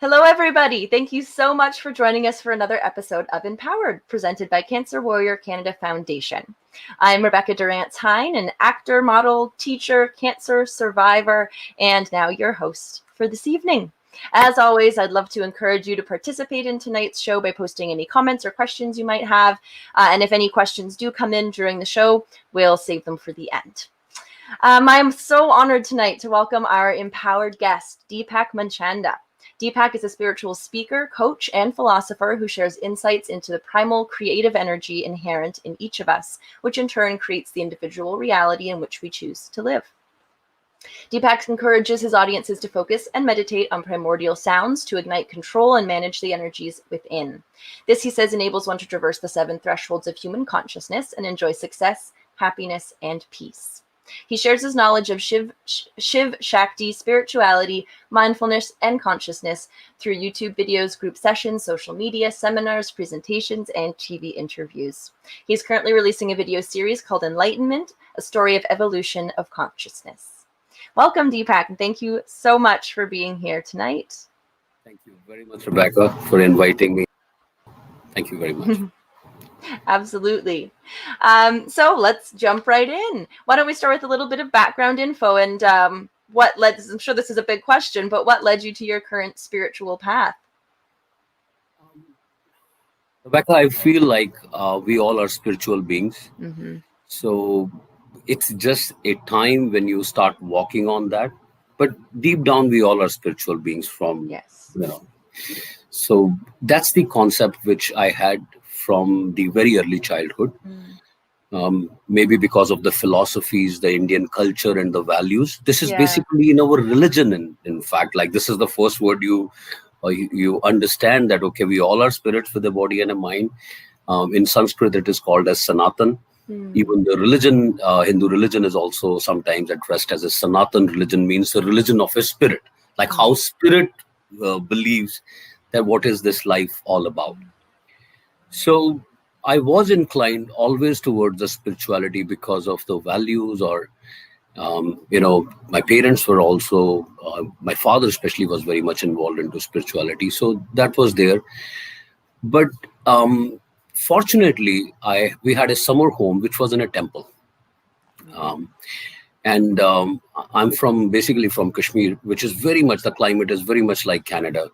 Hello, everybody. Thank you so much for joining us for another episode of Empowered, presented by Cancer Warrior Canada Foundation. I'm Rebecca Durant-Tyne, an actor, model, teacher, cancer survivor, and now your host for this evening. As always, I'd love to encourage you to participate in tonight's show by posting any comments or questions you might have. And if any questions do come in during the show, we'll save them for the end. I'm so honored tonight to welcome our empowered guest, Deepak Manchanda. Deepak is a spiritual speaker, coach, and philosopher who shares insights into the primal creative energy inherent in each of us, which in turn creates the individual reality in which we choose to live. Deepak encourages his audiences to focus and meditate on primordial sounds to ignite control and manage the energies within. This, he says, enables one to traverse the 7 thresholds of human consciousness and enjoy success, happiness, and peace. He shares his knowledge of Shiv Shakti, spirituality, mindfulness, and consciousness through YouTube videos, group sessions, social media, seminars, presentations, and TV interviews. He's currently releasing a video series called Enlightenment, a story of evolution of consciousness. Welcome, Deepak, and thank you so much for being here tonight. Thank you very much, Rebecca, for inviting me. Thank you very much. Absolutely. So let's jump right in. Why don't we start with a little bit of background info and what led, I'm sure this is a big question, but what led you to your current spiritual path? Rebecca, I feel like we all are spiritual beings. Mm-hmm. So it's just a time when you start walking on that. But deep down, we all are spiritual beings from, Yes. So that's the concept which I had from the very early childhood. Maybe because of the philosophies, the Indian culture, and the values. This is basically in our religion. In fact, like this is the first word you understand that, okay, we all are spirits with a body and a mind. In Sanskrit, it is called as Sanatan. Even the religion, Hindu religion, is also sometimes addressed as a Sanatan religion, means the religion of a spirit, like how spirit believes that what is this life all about. So I was inclined always towards the spirituality because of the values, or my parents were also, my father especially was very much involved into spirituality. So that was there. But fortunately, we had a summer home which was in a temple. I'm basically from Kashmir, which is very much, the climate is very much like Canada.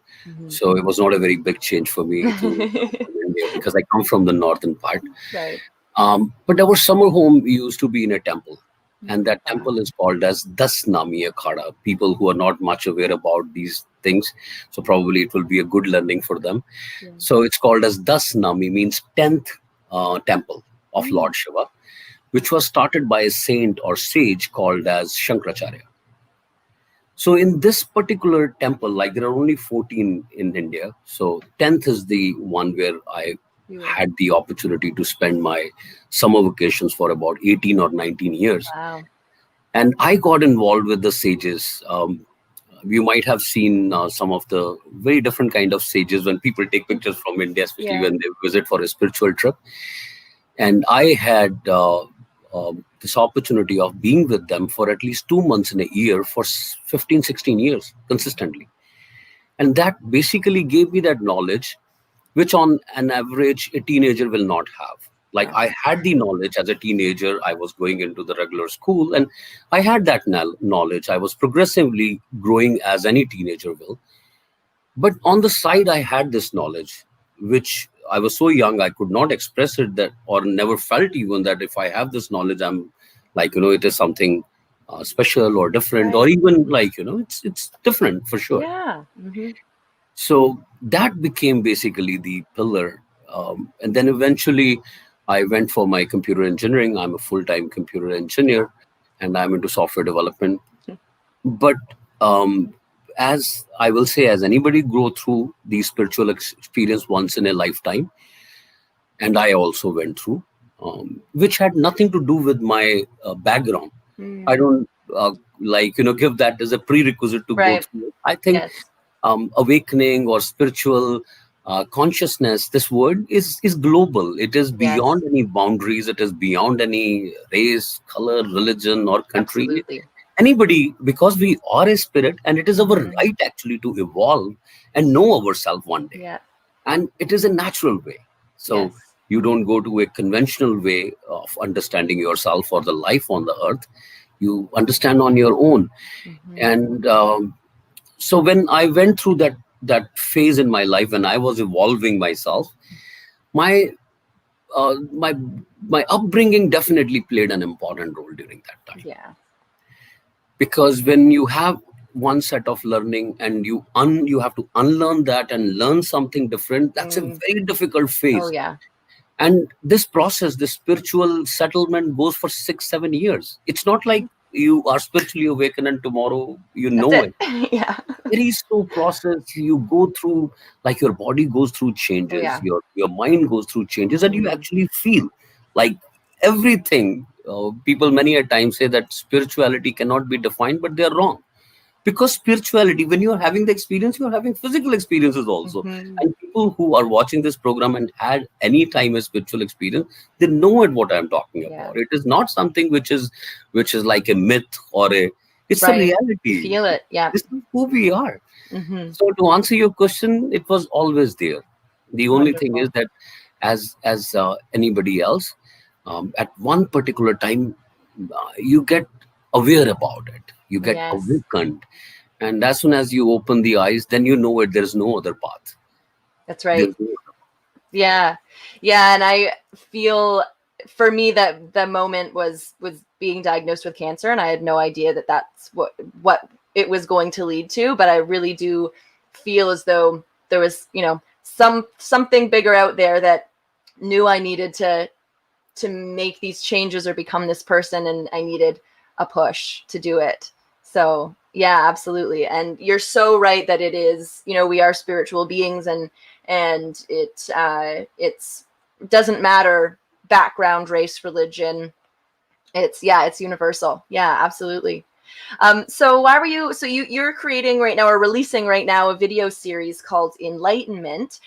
So it was not a very big change for me to India because I come from the northern part. Right. But our summer home used to be in a temple. And that temple is called as Das Nami Akhada. People who are not much aware about these things, so probably it will be a good learning for them. Yeah. So it's called as Das Nami, means 10th temple of Lord Shiva, which was started by a saint or sage called as Shankaracharya. So in this particular temple, like there are only 14 in India. So 10th is the one where I had the opportunity to spend my summer vacations for about 18 or 19 years. Wow. And I got involved with the sages. You might have seen some of the very different kind of sages when people take pictures from India, especially when they visit for a spiritual trip. And I had this opportunity of being with them for at least 2 months in a year for 15, 16 years consistently. And that basically gave me that knowledge, which on an average, a teenager will not have. Like I had the knowledge as a teenager. I was going into the regular school and I had that knowledge. I was progressively growing as any teenager will. But on the side, I had this knowledge, which I was so young, I could not express it, that, or never felt even that if I have this knowledge, I'm like, it is something special or different, or even like, it's different for sure. Yeah. So that became basically the pillar. And then eventually I went for my computer engineering. I'm a full-time computer engineer and I'm into software development. But as I will say, as anybody go through the spiritual experience once in a lifetime, and I also went through, which had nothing to do with my background. I don't give that as a prerequisite to go through it. I think awakening or spiritual consciousness, this word is global. It is beyond any boundaries. It is beyond any race, color, religion, or country. Absolutely. Anybody, because we are a spirit, and it is our Mhm. right actually to evolve and know ourselves one day. Yeah. And it is a natural way. So Yes. you don't go to a conventional way of understanding yourself or the life on the earth. You understand on your own. Mhm. And so when I went through that phase in my life, when I was evolving myself, my my my upbringing definitely played an important role during that time, Yeah. because when you have one set of learning and you have to unlearn that and learn something different, that's a Mm. very difficult Oh phase. yeah. And this process, this spiritual settlement, goes for 6 7 years. It's not like Mhm. you are spiritually awakened and tomorrow you That's know it. it. Yeah. Very slow process. You go through, like, your body goes through Oh changes, yeah. your mind goes through changes, and you Mm. actually feel like everything. People many a time say that spirituality cannot be defined, but they're wrong. Because spirituality, when you're having the experience, you're having physical experiences also. Mhm. And people who are watching this program and had any time a spiritual experience, they know it what I'm talking Yeah. about. It is not something which is like a myth or a, it's a Right. You reality. feel it. Yeah. This is who we are. Mhm. So to answer your question, it was always there. The only thing is Wonderful. that, as anybody else, at one particular time, you get aware about it. You get Yes. awakened, and as soon as you open the eyes, then you know it. There is no other path. That's right. There's no other. Yeah. Yeah, and I feel for me that the moment was being diagnosed with cancer, and I had no idea that that's what it was going to lead to, but I really do feel as though there was, something bigger out there that knew I needed to make these changes or become this person, and I needed a push to do it. So yeah, absolutely. And you're so right that it is, we are spiritual beings, and it's doesn't matter background, race, religion. It's universal. Yeah, absolutely. So why were you so you're creating right now, or releasing right now, a video series called Enlightenment.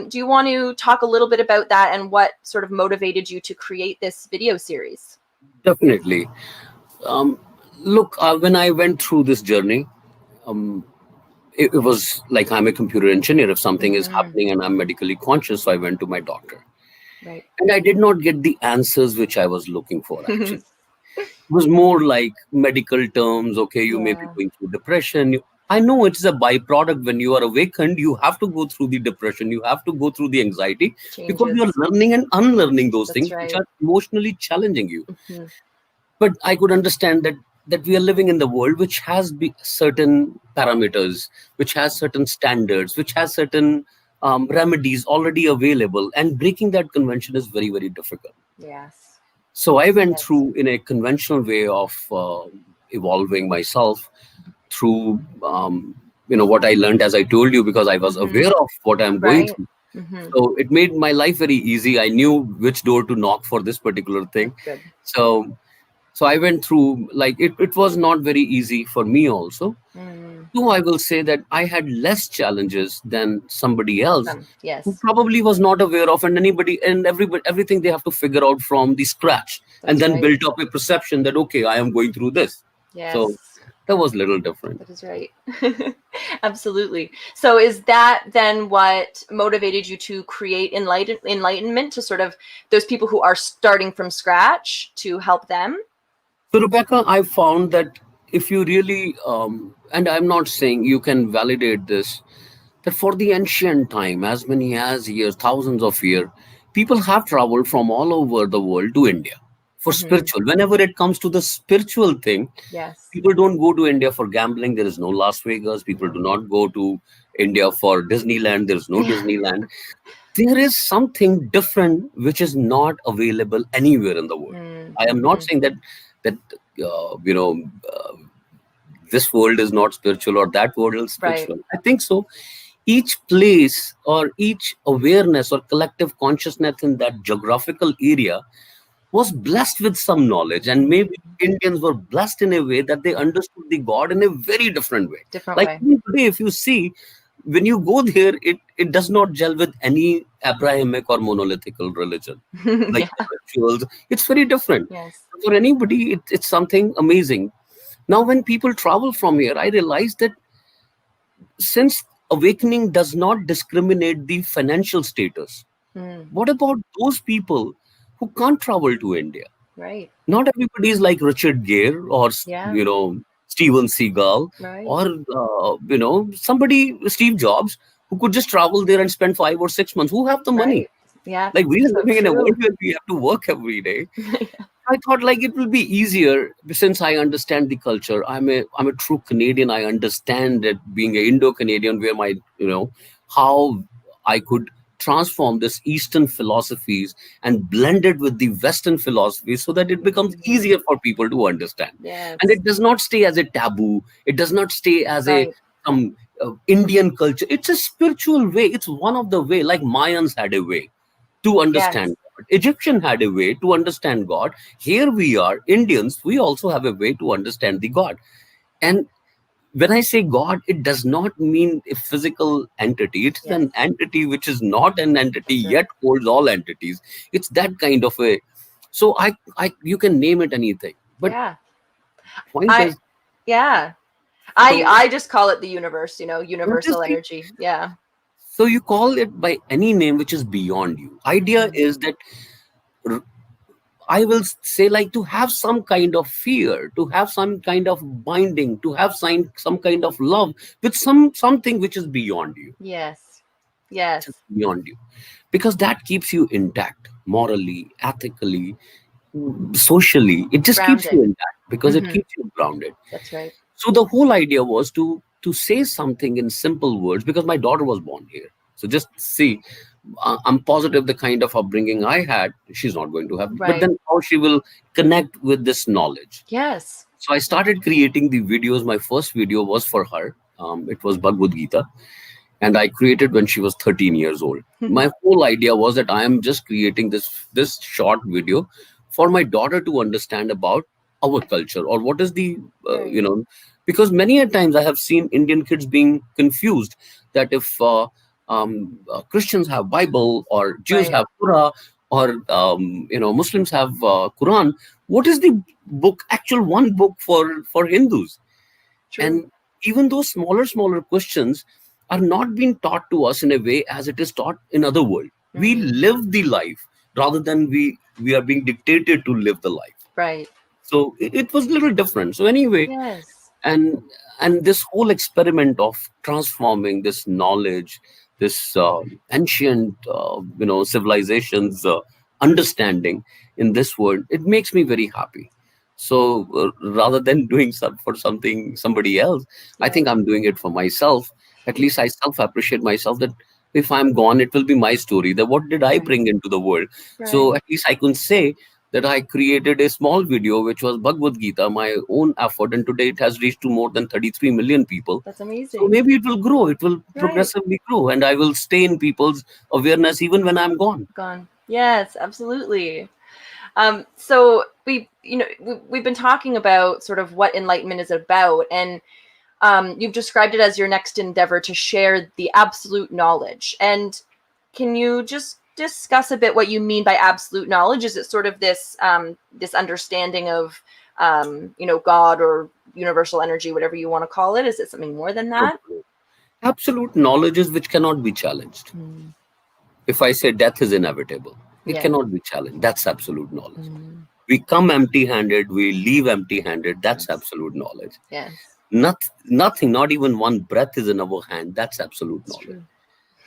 Do you want to talk a little bit about that and what sort of motivated you to create this video series? Definitely. Um, Look, when I went through this journey, um, it was like, I'm a computer engineer. If something is Hmm. happening and I'm medically conscious, so I went to my doctor, Right. and I did not get the answers which I was looking for. Actually, was more like medical terms. Okay, you may be Yeah. going through depression. I know it's a byproduct. When you are awakened, you have to go through the depression, you have to go through the anxiety, because you are Changes. learning and unlearning those That's things which right. are emotionally challenging you. Hmm. But I could understand that we are living in the world which has certain parameters, which has certain standards, which has certain remedies already available, and breaking that convention is very, very difficult. Yes. So I went Yes. through in a conventional way of evolving myself through what I learned, as I told you, because I was Hmm. aware of what I'm going Right. through. Hmm. So it made my life very easy. I knew which door to knock for this particular thing. That's good. So I went through, like, it was not very easy for me also. Mm. So I will say that I had less challenges than somebody else Awesome. who Yes. probably was not aware of, and anybody and everybody, everything they have to figure out from the scratch, and That's then right. build up a perception that, okay, I am going through this. So Yes. that was little different. That is right. Absolutely. So is that then what motivated you to create Enlightenment, to sort of those people who are starting from scratch, to help them? So, Rebecca, I found that if you really, and I'm not saying you can validate this, that for the ancient time, as many as years, thousands of years, people have traveled from all over the world to India for Hmm. spiritual. Whenever it comes to the spiritual thing, Yes. people don't go to India for gambling. There is no Las Vegas. People do No. not go to India for Disneyland. There is no Yeah. Disneyland. There is something different which is not available anywhere in the world. I am not Mm-hmm. saying that uh, you know uh, this world is not spiritual or that world is Right. spiritual. I think so. Each place or each awareness or collective consciousness in that geographical area was blessed with some knowledge, and Hmm. maybe Indians were blessed in a way that they Yeah. understood the God in a very different way. Different Like way. even today, if you see, when you go there, it does not gel with any Abrahamic or monolithical religion. Like Yeah. the rituals, it's very different. Yes. For anybody, it's something amazing. Now, when people travel from here, I realize that since awakening does not discriminate the financial status, Mm, what about those people who can't travel to India? right. Not everybody is like Richard Gere or Yeah. Steven Seagal Right. or somebody Steve Jobs who could just travel there and spend 5 or 6 months. Who have the money? Right. Yeah. Like, we are So living in a world true. where we have to work every day. I thought like it will be easier since I understand the culture. I'm a true Canadian. I understand that being an Indo-Canadian, where my how I could transform this Eastern philosophies and blend it with the Western philosophies so that it becomes Mhm. easier for people to understand. And Yes. it does not stay as a taboo. It does not stay as a Right. some Indian culture. It's a spiritual way. It's one of the way, like Mayans had a way to Yes. understand God. Egyptian had a way to understand God. Here we are, Indians, we also have a way to understand the God. And when I say God, it does not mean a physical entity. It is Yes. an entity which is not an entity That's right. yet holds all entities. It's that kind of a. So you can name it anything, but Yeah. point I is, yeah. so I just call it the universe, that is universal the. energy. Yeah. So you call it by any name which is beyond you. Idea Mhm. is that I will say, like, to have some kind of fear, to have some kind of binding, to have some kind of love with something which is beyond you, Yes. which is Yes. beyond you, because that keeps you intact morally, ethically, socially. It just keeps Grounded. you intact because it Hmm. keeps you grounded. That's right. So the whole idea was to say something in simple words because my daughter was born here. So just see, I'm positive the kind of upbringing I had, she's not going to have. But Right. then how she will connect with this knowledge? Yes. So I started creating the videos. My first video was for her. It was Bhagavad Gita, and I created when she was 13 years old. My whole idea was that I am just creating this short video for my daughter to understand about our culture or what is the Right. because many a times I have seen Indian kids being confused that if Christians have Bible or Jews Right. have Torah or Muslims have Quran, what is the book actual one book for Hindus? True. And even those smaller questions are not being taught to us in a way as it is taught in other world. We Hmm. live the life rather than we are being dictated to live the life. Right. So it was a little different. So anyway, Yes. and this whole experiment of transforming this knowledge, this ancient civilizations understanding in this world, it makes me very happy. So rather than doing for something somebody else, I Yes. think I'm doing it for myself. At least I self appreciate myself that if I'm gone, it will be my story, that what did I Right. bring into the world. So Right. at least I can say that I created a small video which was Bhagavad Gita, my own effort, and today it has reached to more than 33 million people. That's So amazing. maybe it will grow, it will Right. progressively grow, and I will stay in people's awareness even when I'm gone. Gone. Yes, absolutely. So we've been talking about sort of what enlightenment is about, and you've described it as your next endeavor to share the absolute knowledge. And can you just discuss a bit what you mean by absolute knowledge? Is it sort of this understanding of God or universal energy, whatever you want to call it? Is it something more than No, that? no. Absolute knowledge is which cannot be challenged. Mm. If I say death is inevitable, it Yes. cannot be challenged. That's absolute knowledge. Mm. We come empty handed, we leave empty handed. That's Yes. absolute knowledge. Yes. Nothing, not even one breath is in our hand. That's absolute It's knowledge. true.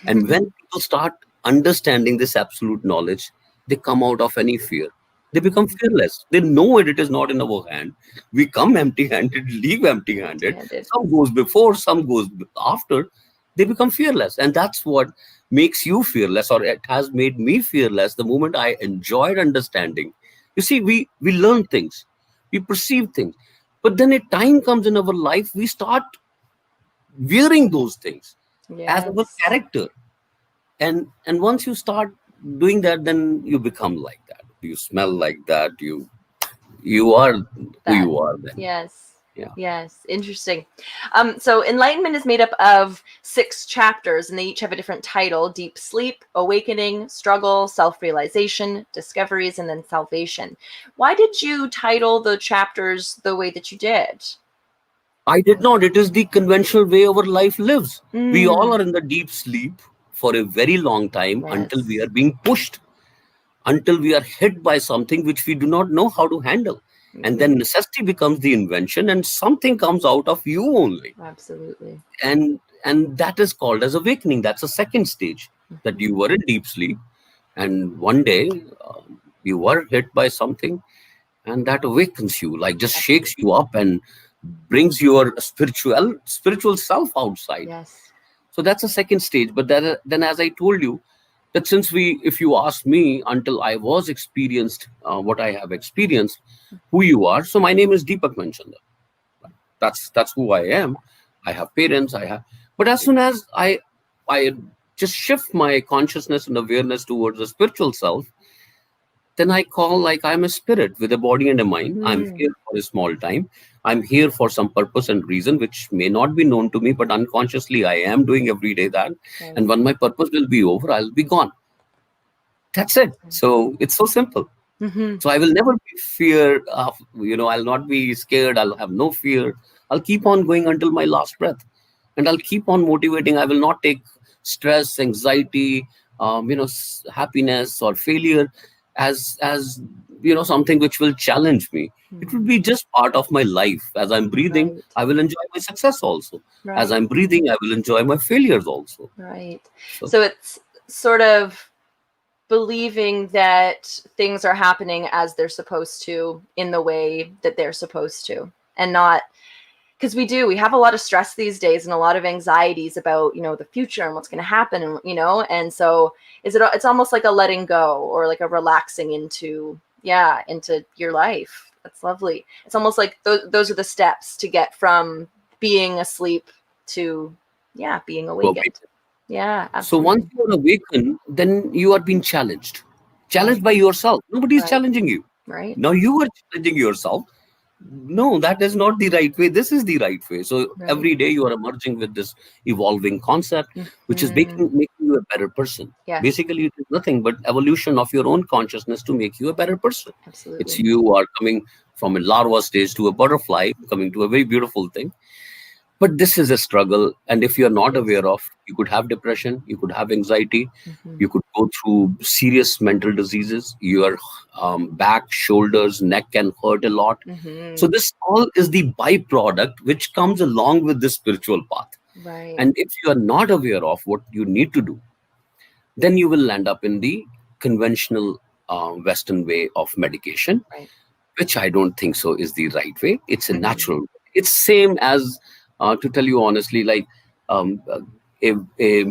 And when people start understanding this absolute knowledge, they come out of any fear. They become Mm. fearless. They know it is not in our hand. We come empty handed, leave empty handed. Empty-handed. Some goes before, some goes after. They become fearless. And that's what makes you fearless, or it has made me fearless the moment I enjoyed understanding. You see, we learn things, we perceive things. But then a time comes in our life, we start wearing those things as our Yes. character, and once you start doing that, then you become like that, you smell like that, you are who That. you are then. Yes. Yeah. Yes. Interesting. So enlightenment is made up of 6 chapters, and they each have a different title: deep sleep, awakening, struggle, self-realization, discoveries, and then salvation. Why did you title the chapters the way that you did? I did not. It is the conventional way our life lives. We all Mm, are in the deep sleep for a very long time until we yes. are being pushed, until we are hit by something which we do not know how to handle. And Hmm. then necessity becomes the invention, and something comes out of you only. Absolutely. And that is called as awakening. That's a second stage, that Hmm. you were in deep sleep, and one day you were hit by something, and that awakens you, like just shakes you Absolutely. up and brings your spiritual self outside. Yes. So that's a second stage. But then, as I told you, that since if you ask me, until I was experienced what I have experienced, who you are. So my name is Deepak Manchanda. That's who I am. I have parents. I have, but as soon as I just shift my consciousness and awareness towards the spiritual self, then I call like I'm a spirit with a body and a mind. I'm here Mm, for a small time. I'm here for some purpose and reason which may not be known to me, but unconsciously I am doing every day that. right. And when my purpose will be over, I'll be gone. That's it. So it's so simple. Hmm. So I will never be fear of, I'll not be scared. I'll have no fear. I'll keep on going until my last breath. And I'll keep on motivating. I will not take stress, anxiety, happiness or failure as something which will challenge me. It will Mm, be just part of my life. As I'm breathing, right. I will enjoy my success also. As Right. I'm breathing, I will enjoy my failures also. Right. So So it's sort of believing that things are happening as they're supposed to in the way that they're supposed to, and not, because we have a lot of stress these days and a lot of anxieties about the future and what's going to happen, and and so it's almost like a letting go, or like a relaxing into, yeah, into your life. That's lovely. It's almost like those are the steps to get from being asleep to, yeah, being awakened. Yeah, So once absolutely. you are awakened, then you are being challenged. Right. Challenged by yourself. Nobody is Right. challenging you. Right. Now you are challenging yourself. No, that is not the right way. This is the right way. So Right. every day you are emerging with this evolving concept, which is Hmm. making you a better person. Yes. Basically, it is nothing but evolution of your own consciousness to make you a better person. It's Absolutely. you are coming from a larva stage to a butterfly, coming to a very beautiful thing. But this is a struggle, and if you're It not is. aware of, you could have depression, you could have anxiety, Hmm. you could go through serious mental diseases. Your back, shoulders, neck can hurt a lot. So Hmm. this all is the byproduct which comes along with this spiritual path. Right. And if you are not aware of what you need to do, then you will end up in the conventional western way of medication, Right. which I don't think so is the right way. It's a Hmm. natural. It's same as, to tell you honestly, like um, a, a,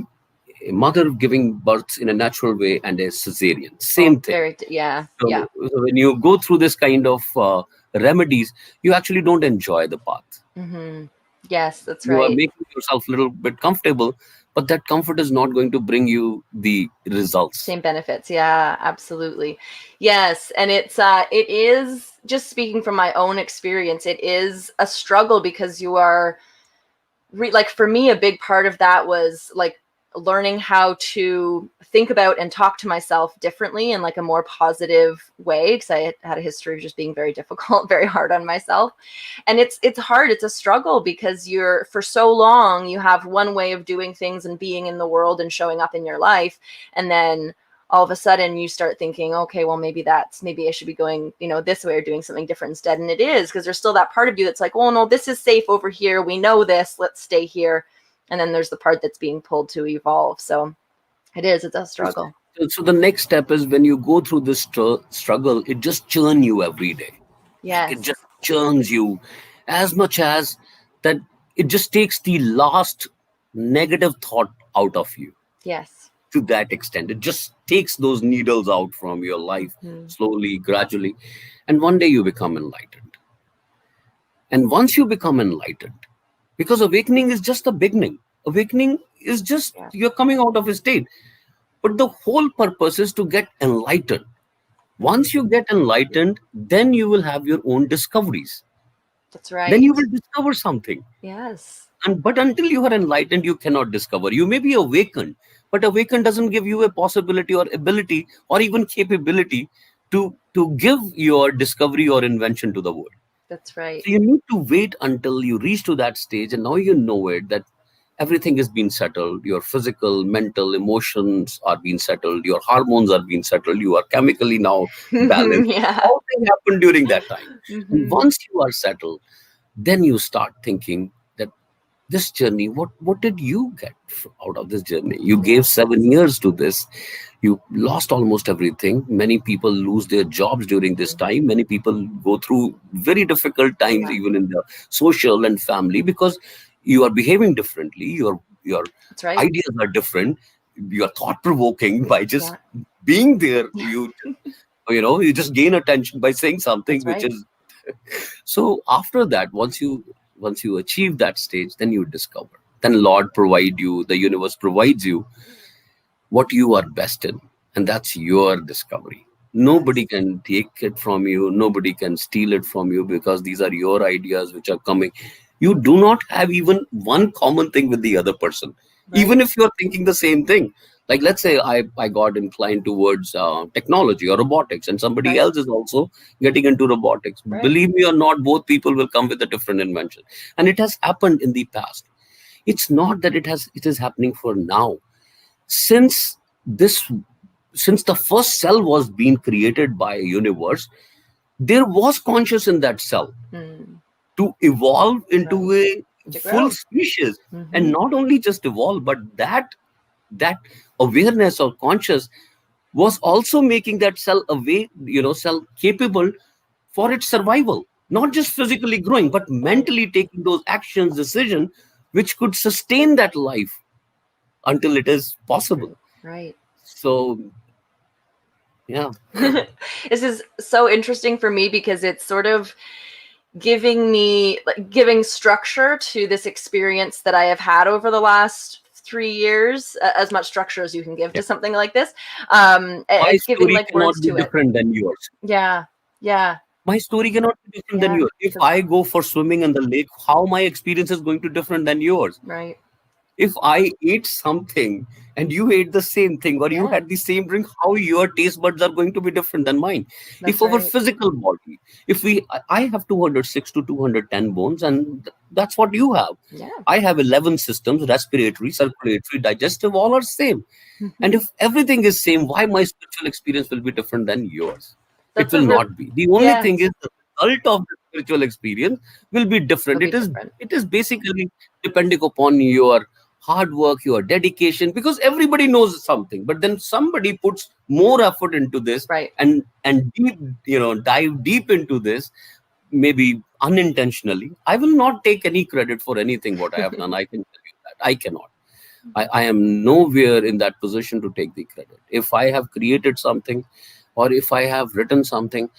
a mother giving birth in a natural way and a cesarean. Oh, Same thing. very. Yeah. Yeah. So when you go through this kind of remedies, you actually don't enjoy the path. Hmm. Yes, that's You are right. making yourself a little bit comfortable, but that comfort is not going to bring you the results. Same benefits. Yeah, absolutely. Yes, and it is, just speaking from my own experience, it is a struggle because you are like, for me, a big part of that was like learning how to think about and talk to myself differently in like a more positive way, because I had a history of just being very difficult, very hard on myself. And it's hard, it's a struggle, because you're, for so long you have one way of doing things and being in the world and showing up in your life, and then all of a sudden you start thinking, okay, well, maybe I should be going, this way, or doing something different instead. And it is, because there's still that part of you that's like, oh no, this is safe over here, we know this, let's stay here. And then there's the part that's being pulled to evolve. So it's a struggle. So the next step is, when you go through this struggle, it just churn you every day. Like it just Yes. churns you as much as that. It just takes the last negative thought out of you. Yes. To that extent, it just takes those needles out from your life Hmm. slowly, gradually, and one day you become enlightened. And once you become enlightened, because awakening is just the beginning. Awakening is just Yeah, you're coming out of a state, but the whole purpose is to get enlightened. Once you get enlightened, then you will have your own discoveries. that's Then you right. will discover something. Yes. And but until you are enlightened, you cannot discover. You may be awakened, but awakened doesn't give you a possibility or ability or even capability to give your discovery or invention to the world. That's right. So you need to wait until you reach to that stage, and now you know it, that everything is being settled. Your physical, mental, emotions are being settled. Your hormones are being settled. You are chemically now balanced. Yeah. All things happen during that time. And Hmm. once you are settled, then you start thinking that this journey, what did you get out of this journey? You gave 7 years to this. You lost almost everything. Many people lose their jobs during this time. Many people go through very difficult times, Yeah. even in the social and family, because you are behaving differently. Your That's right. ideas are different. You are thought provoking by just Yeah. being there. You just gain attention by saying something That's which right. is. So after that, once you achieve that stage, then you discover. Then Lord provide you, the universe provides you what you are best in, and that's your discovery. Nobody Yes. can take it from you, nobody can steal it from you, because these are your ideas which are coming. You do not have even one common thing with the other person, Right. even if you're thinking the same thing. Like, let's say I got inclined towards technology or robotics, and somebody Right. else is also getting into robotics. Right. Believe me or not, both people will come with a different invention, and it has happened in the past. It's not that it is happening for now. Since this since the first cell was being created by a universe, there was conscious in that cell Mm. to evolve Right. into a To full grow. species. And Hmm. not only just evolve, but that awareness or conscious was also making that cell cell capable for its survival, not just physically growing, but Right. mentally taking those actions, decision, which could sustain that life until it is possible. Right. So yeah. This is so interesting for me because it's sort of giving me like giving structure to this experience that I have had over the last 3 years, as much structure as you can give Yeah. to something like this. My It's giving story like cannot words be to it. different than yours. Yeah. Yeah. My story cannot be different than Yeah. yours. If I go for swimming in the lake, how my experience is going to different than yours? Right. If I ate something and you ate the same thing, or you Yeah. had the same drink, how your taste buds are going to be different than mine? If That's our right. physical body, if I have 206 to 210 bones, and that's what you have. Yeah. I have 11 systems: respiratory, circulatory, digestive, all are same. And Hmm. if everything is same, why my spiritual experience will be different than yours? It That's will a real. not be. The only Yeah. thing is the result of the spiritual experience will be It'll different. be It is different. it is basically depending upon your hard work, your dedication, because everybody knows something, but then somebody puts more effort into this, Right. and deep, dive deep into this, maybe unintentionally. I will not take any credit for anything what I have done. I can tell you that I cannot. I am nowhere in that position to take the credit. If I have created something, or if I have written something,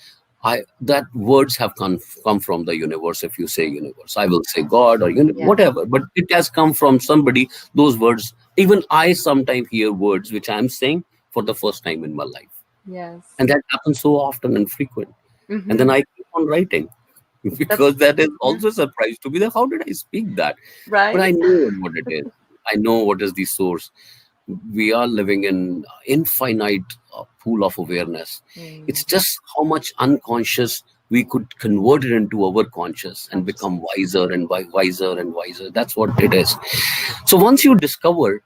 that words have come from the universe. If you say universe, I will say God, or Yeah. whatever. But it has come from somebody. Those words, even I sometimes hear words which I am saying for the first time in my life, Yes. and that happens so often and frequent. And then Hmm. I keep on writing That's because that is yeah. also a surprise to me. That how did I speak that? But Right. I know what it is. I know what is the source. We are living in infinite pool of awareness. It's Mm. just how much unconscious we could convert it into our conscious and become Absolutely. wiser and wiser and wiser. That's what it is. So once you discover,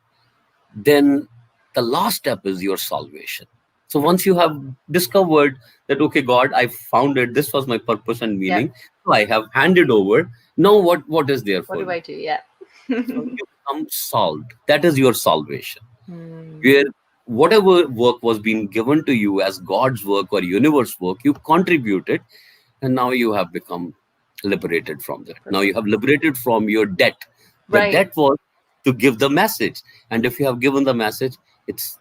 then the last step is your salvation. So once you have discovered that, okay, God, I found it, this was my purpose and Yep. meaning, so I have handed over. Now what is there What for do I me? do? Yeah. So you become solved. That is your salvation, Mm. where whatever work was being given to you as God's work or universe work, you contributed, and now you have become liberated from that. Now you Perfect. have liberated from your debt. The Right. debt was to give the message, and if you have given the message, it's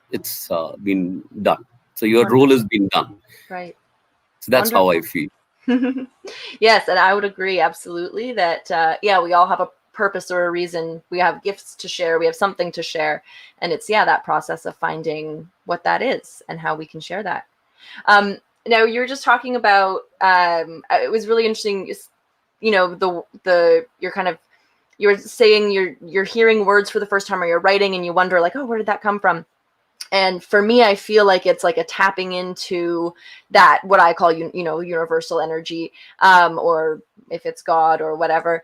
been done. So your role Wonderful. has been done. Right. So that's how I Wonderful. feel. Yes, and I would agree absolutely that yeah, we all have a purpose or a reason. We have gifts to share. We have something to share, and it's yeah that process of finding what that is and how we can share that. Now you were just talking about. It was really interesting. The you're kind of you're saying you're hearing words for the first time or you're writing and you wonder like, oh, where did that come from? And for me, I feel like it's like a tapping into that, what I call, universal energy, or if it's God or whatever.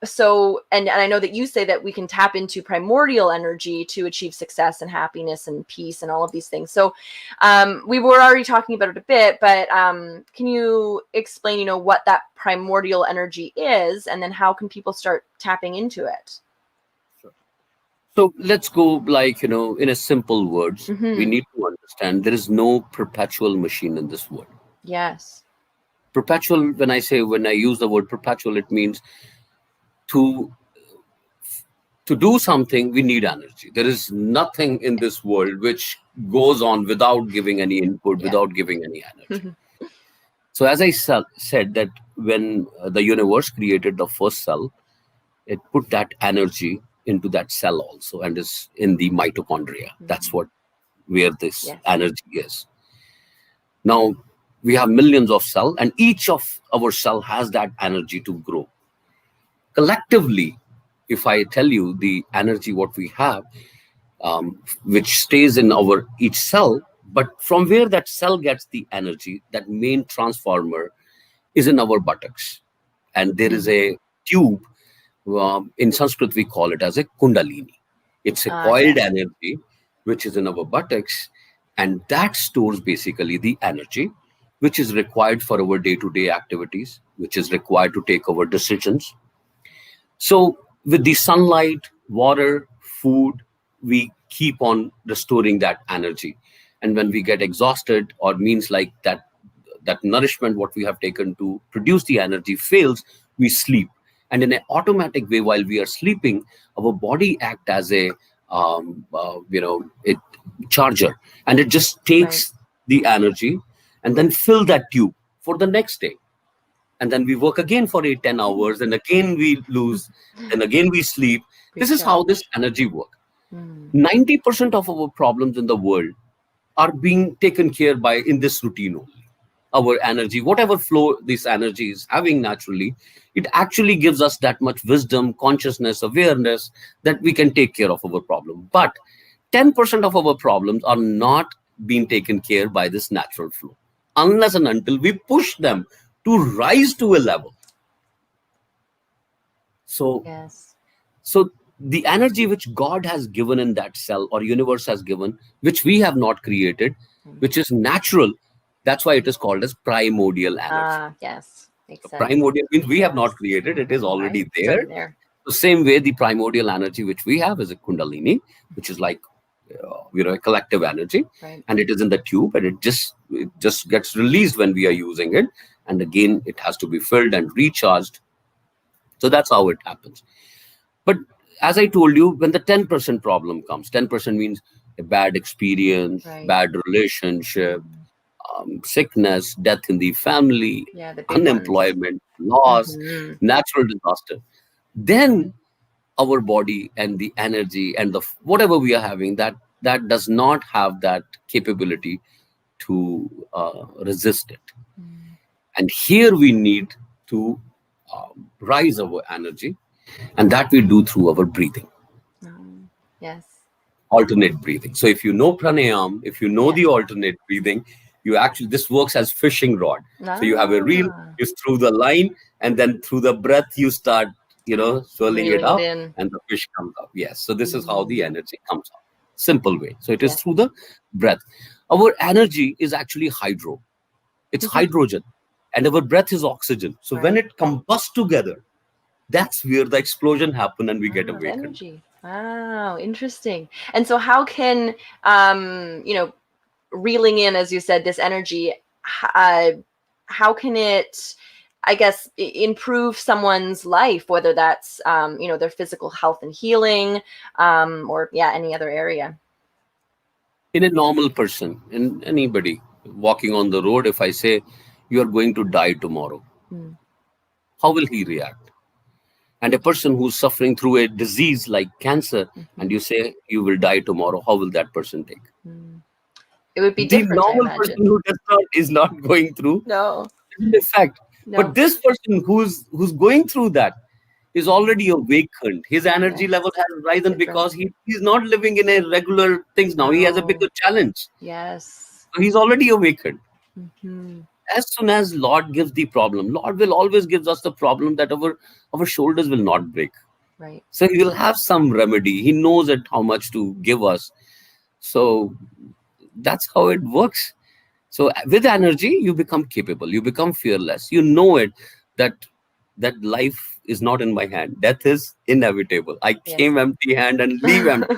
So, and I know that you say that we can tap into primordial energy to achieve success and happiness and peace and all of these things. So we were already talking about it a bit, but can you explain, what that primordial energy is, and then how can people start tapping into it? So let's go, like, in a simple words, we Mm-hmm. need to understand there is no perpetual machine in this world. Yes. Perpetual, when I use the word perpetual, it means to to do something, we need energy. There is nothing in this world which goes on without giving any input, Yeah. without giving any energy. So as I said that when the universe created the first cell, it put that energy into that cell also, and is in the mitochondria. That's what where this Yes. energy is. Now we have millions of cells, and each of our cell has that energy to grow. Collectively, if I tell you the energy what we have, which stays in our each cell, but from where that cell gets the energy, that main transformer is in our buttocks, and there is a tube. In Sanskrit, we call it as a kundalini. It's a coiled Yes. energy which is in our buttocks, and that stores basically the energy which is required for our day-to-day activities, which is required to take our decisions. So, with the sunlight, water, food, we keep on restoring that energy. And when we get exhausted, or means like that nourishment what we have taken to produce the energy fails, we sleep. And in an automatic way, while we are sleeping, our body act as a it charger, and it just Right. takes the energy and then fill that tube for the next day, and then we work again for 8-10 hours, and again we lose, and again we sleep. This is how this Recharge. energy works. Mm. 90% of our problems in the world are being taken care by in this routine only. Our energy, whatever flow this energy is having naturally, it actually gives us that much wisdom, consciousness, awareness, that we can take care of our problem. But 10% of our problems are not being taken care by this natural flow, unless and until we push them to rise to a level. So Yes. so the energy which God has given in that cell, or universe has given, which we have not created, Mm. which is natural, that's why it is called as primordial energy. Yes. Makes So sense. primordial means we have not Yes. created, it is Right. already It's there. already there. The same way, the primordial energy which we have is a kundalini, which is like a collective energy, Right. and it is in the tube, and it just gets released when we are using it, and again it has to be filled and recharged. So that's how it happens. But as I told you, when the 10% problem comes, 10% means a bad experience, Right. bad relationship, Mm. sickness, death in the family, Yeah, the big ones. unemployment, loss, Mm-hmm. natural disaster. Then our body and the energy and the whatever we are having, that does not have that capability to resist it. Mm. And here we need to rise our energy, and that we do through our breathing, Yes. alternate breathing. So if you know pranayam, if you know Yeah. the alternate breathing, you actually, this works as fishing rod. So you have a reel, Ah. you through the line, and then through the breath you start, swirling it Reeling it up, in. and the fish comes up. Yes. So this is how the Mm. energy comes up. Simple way. So it is Yes. through the breath. Our energy is actually hydro. It's hydrogen, and our breath is oxygen. So when Right. it combusts together, that's where the explosion happen and we get Wow, the awakened. energy. Wow, interesting. And so how can reeling in, as you said, this energy, how can it, I guess, improve someone's life, whether that's their physical health and healing, or any other area? In a normal person, in anybody walking on the road, if I say you are going to die tomorrow, Mm. how will he react? And a person who's suffering through a disease like cancer, and Hmm. you say you will die tomorrow, how will that person take? Mm. It would be The different, I normal person imagine. who does not is not going through No, the fact. But no. this person who's going through that, is already awakened. His energy Yes. level has risen It because rose. he's not living in a regular things now. He has a No. bigger challenge. Yes. So he's already awakened. Hmm. As soon as Lord gives the problem, Lord will always gives us the problem that our shoulders will not break. Right. So he will have some remedy. He knows at how much to give us. So that's how it works. So with energy, you become capable. You become fearless. You know it that life is not in my hand. Death is inevitable. I Yes. came empty hand and leave empty.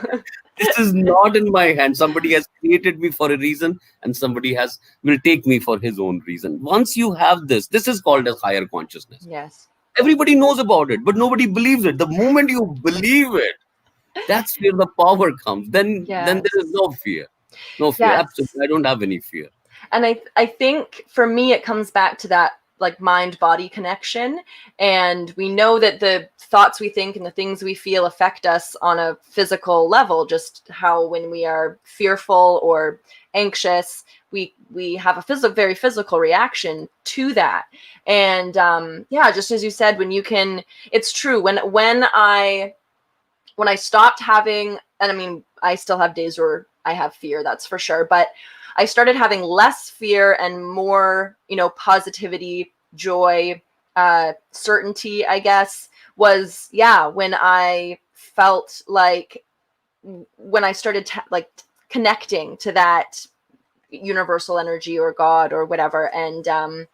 This is not in my hand. Somebody has created me for a reason, and somebody has will take me for his own reason. Once you have this is called as higher consciousness. Yes. Everybody knows about it, but nobody believes it. The moment you believe it, that's where the power comes. Then there is Yes. no fear. No fear. Yes. Absolutely. I don't have any fear. And I think for me it comes back to that like mind body connection, and we know that the thoughts we think and the things we feel affect us on a physical level, just how when we are fearful or anxious, we have a very physical reaction to that. And yeah, just as you said, when you can, it's true, when I stopped having, and I mean, I still have days where I have fear, that's for sure, but I started having less fear and more, positivity, joy, certainty, I guess, was, yeah, when I felt like, when I started like connecting to that universal energy or God or whatever, and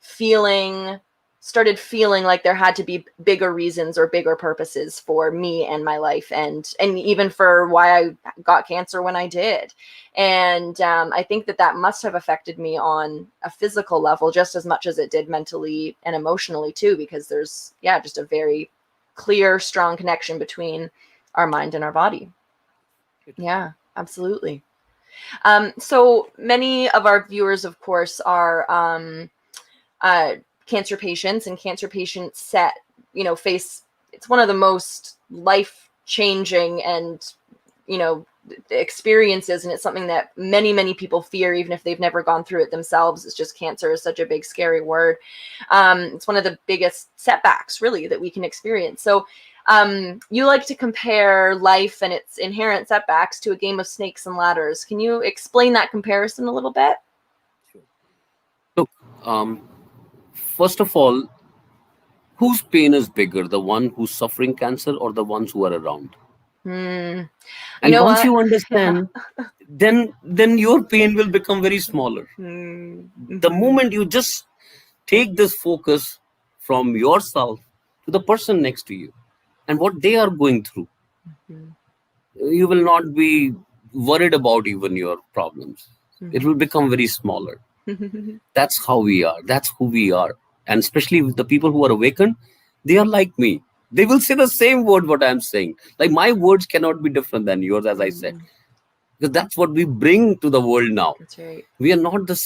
feeling started feeling like there had to be bigger reasons or bigger purposes for me and my life, and even for why I got cancer when I did. And I think that must have affected me on a physical level just as much as it did mentally and emotionally too, because there's, yeah, just a very clear, strong connection between our mind and our body. Yeah, absolutely. So many of our viewers, of course, are uh, cancer patients, and cancer patients face, it's one of the most life changing and, you know, experiences, and it's something that many people fear even if they've never gone through it themselves. It's just, cancer is such a big scary word. It's one of the biggest setbacks really that we can experience. So you like to compare life and its inherent setbacks to a game of snakes and ladders. Can you explain that comparison a little bit? Sure. Look, first of all, whose pain is bigger, the one who's suffering cancer or the ones who are around? Hmm. You And know once what? you Yeah. understand, then your pain will become very smaller. The Mm-hmm. moment you just take this focus from yourself to the person next to you and what they are going through, you will not be worried about even your problems. It will become very smaller. Mm-hmm. That's how we are. That's who we are. And especially with the people who are awakened, they are like me. They will say the same word what I'm saying. Like my words cannot be different than yours, as I said. Because that's what we bring to the world now. That's right. We are not the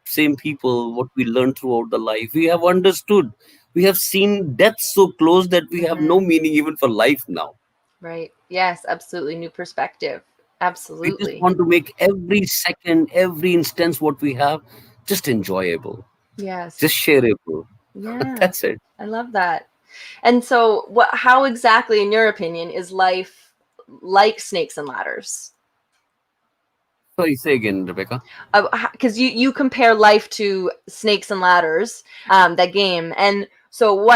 same people, what we learned throughout the life. We have understood. We have seen death so close that we have no Mm-hmm. meaning even for life now. Right. Yes, absolutely. New perspective. We just Absolutely. want to make every second, every instance what we have just enjoyable, just Yes. shareable. Yeah. That's it. I love that. And so, how exactly, in your opinion, is life like snakes and ladders? Sorry, say again, Rebecca. Because you compare life to snakes and ladders, that game, and so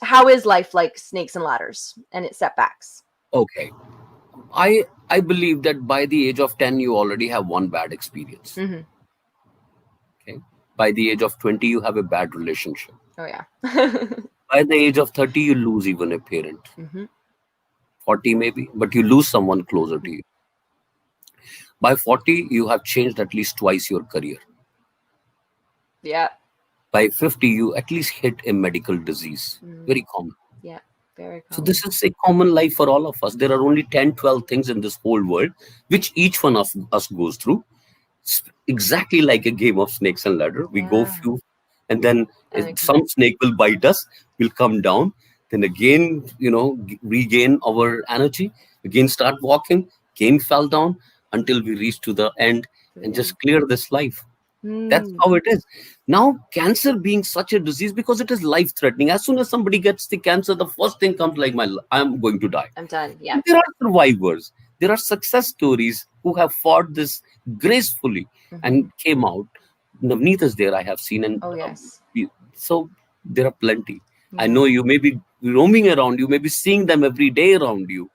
how is life like snakes and ladders and its setbacks? Okay. I believe that by the age of 10, you already have one bad experience. Mm-hmm. Okay. By the age of 20, you have a bad relationship. Oh yeah. By the age of 30, you lose even a parent. Mm-hmm. 40 maybe, but you lose someone closer to you. By 40, you have changed at least twice your career. Yeah. By 50, you at least hit a medical disease. Mm. Very common. Yeah. Very So this common. is a common life for all of us. There are only 10, 12 things in this whole world, which each one of us goes through. It's exactly like a game of snakes and ladder. We go Yeah. few, and then And it some snake will bite us. We'll come down. Then again, regain our energy. Again, start walking. Again, fell down until we reach to the end to and the just end. clear this life. That's Mm, how it is. Now, cancer being such a disease, because it is life threatening. As soon as somebody gets the cancer, the first thing comes like, I'm going to die. I'm done. Yeah. But there are survivors. There are success stories who have fought this gracefully Hmm. and came out. Navneet is there, I have seen. And Oh, yes. so there are plenty. I Yeah. know you may be roaming around, you may be seeing them every day around you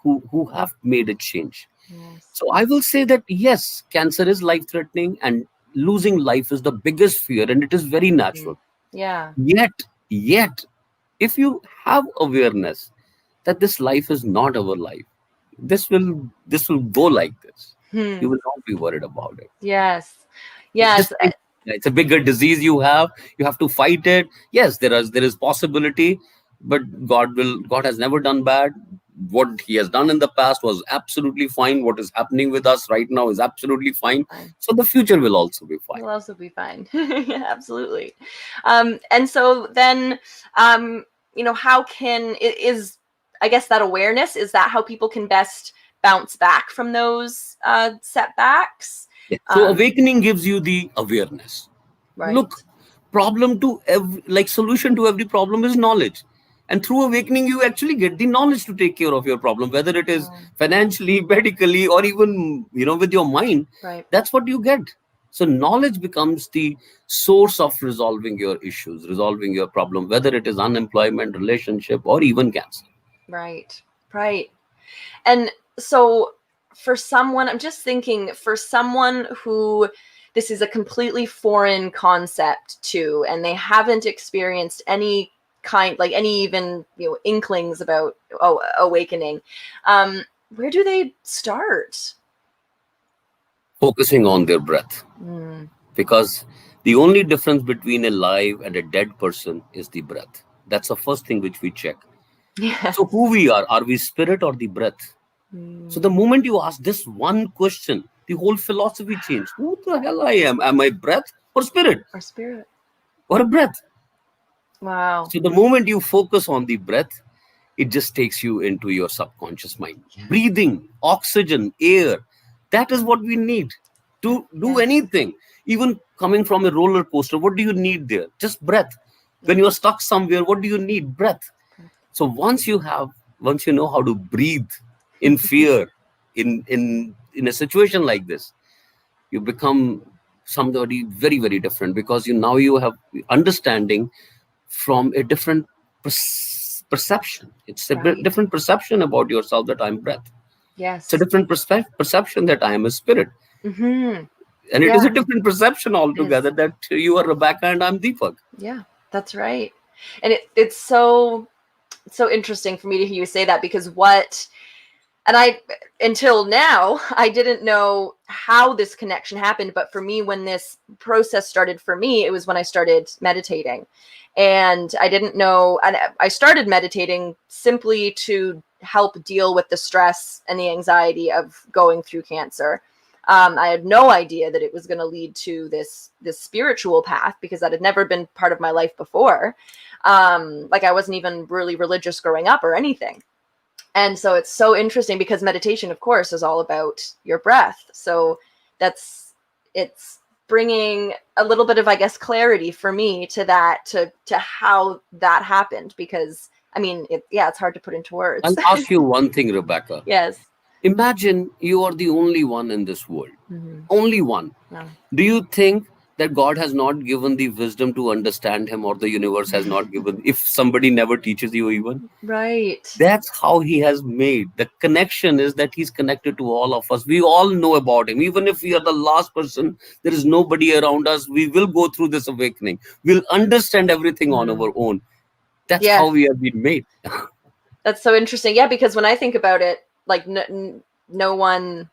who have made a change. Yes. So I will say that yes, cancer is life threatening and losing life is the biggest fear, and it is very Mm. natural. Yeah. Yet, if you have awareness that this life is not our life, this will go like this. Hmm. You will not be worried about it. Yes. Just Yes. think, it's a bigger disease you have. You have to fight it. Yes, there is possibility, but God has never done bad. What He has done in the past was absolutely fine. What is happening with us right now is absolutely fine. Fine. So the future will also be fine. You'll also be fine. Yeah, absolutely. And so then, how is, I guess, that awareness, is that how people can best bounce back from those setbacks? Yeah. So awakening gives you the awareness. Right. Look, problem to every, like solution to every problem is knowledge. And through awakening, you actually get the knowledge to take care of your problem, whether it is financially, medically, or even with your mind. Right. That's what you get. So knowledge becomes the source of resolving your issues, resolving your problem, whether it is unemployment, relationship, or even cancer. Right. Right. And so for someone, I'm just thinking, for someone who this is a completely foreign concept to, and they haven't experienced any kind, like any even, inklings about awakening, where do they start? Focusing on their breath. Mm. Because the only difference between a live and a dead person is the breath. That's the first thing which we check. Yes. So who we are we spirit or the breath? So the Mm. moment you ask this one question, the whole philosophy changed. Who the hell I am? Am I breath or spirit Or spirit. or a breath? Wow. So the moment you focus on the breath, it just takes you into your subconscious mind. Breathing, oxygen, air, that is what we need to do Yes. anything. Even coming from a roller coaster, what do you need there? Just breath. When you're stuck somewhere, what do you need? Breath. So once you know how to breathe in fear, in a situation like this, you become somebody very, very different, because you have understanding from a different perception. It's a Right. different perception about yourself, that I'm breath. It's a Yes. different perception that I am a spirit. Mm-hmm. And it is Yeah. a different perception It is. altogether, that you are Rebecca and I'm Deepak. Yeah, that's right. And it's so interesting for me to hear you say that, because and I, until now, I didn't know how this connection happened, but for me, when this process started for me, it was when I started meditating. And I didn't know, and I started meditating simply to help deal with the stress and the anxiety of going through cancer. I had no idea that it was going to lead to this spiritual path, because that had never been part of my life before. Like, I wasn't even really religious growing up or anything. And so it's so interesting, because meditation, of course, is all about your breath. So it's bringing a little bit of, I guess, clarity for me to that, to how that happened, because I mean, it's hard to put into words. I'll ask you one thing, Rebecca. Yes. Imagine you are the only one in this world. Mm-hmm. Only one. Yeah. Do you think that God has not given the wisdom to understand him, or the universe has not given, if somebody never teaches you even? Right. That's how he has made. The connection is that he's connected to all of us. We all know about him. Even if we are the last person, there is nobody around us. We will go through this awakening. We'll understand everything on our own. That's Yes. how we have been made. That's so interesting. Yeah, because when I think about it, like, no one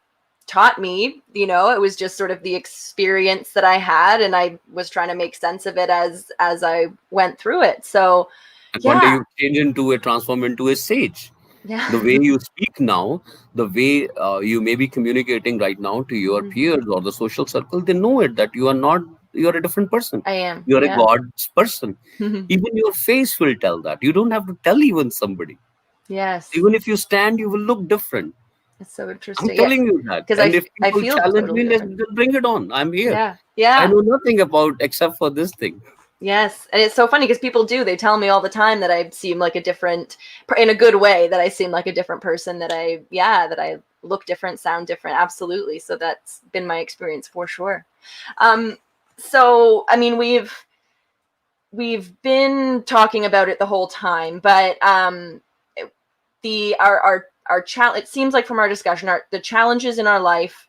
taught me, it was just sort of the experience that I had, and I was trying to make sense of it as I went through it. So And one day yeah. you transform into a sage. Yeah. The way you speak now, the way you may be communicating right now to your Mhm. peers or the social circle, they know it, that you're a different person. I am. You're a Yeah. God's person. Even your face will tell that. You don't have to tell even somebody. Yes. Even if you stand, you will look different. It's so I'm interesting. Yeah, telling you that. because And if I people feel challenge totally me, different. they'll bring it on. I'm here. Yeah. I Yeah. know nothing about except for this thing. Yes, and it's so funny because people do. They tell me all the time that I seem like a different, in a good way, that I seem like a different person. That I look different, sound different. Absolutely. So that's been my experience for sure. Um, so I mean, we've been talking about it the whole time, but the our challenge. It seems like from our discussion, the challenges in our life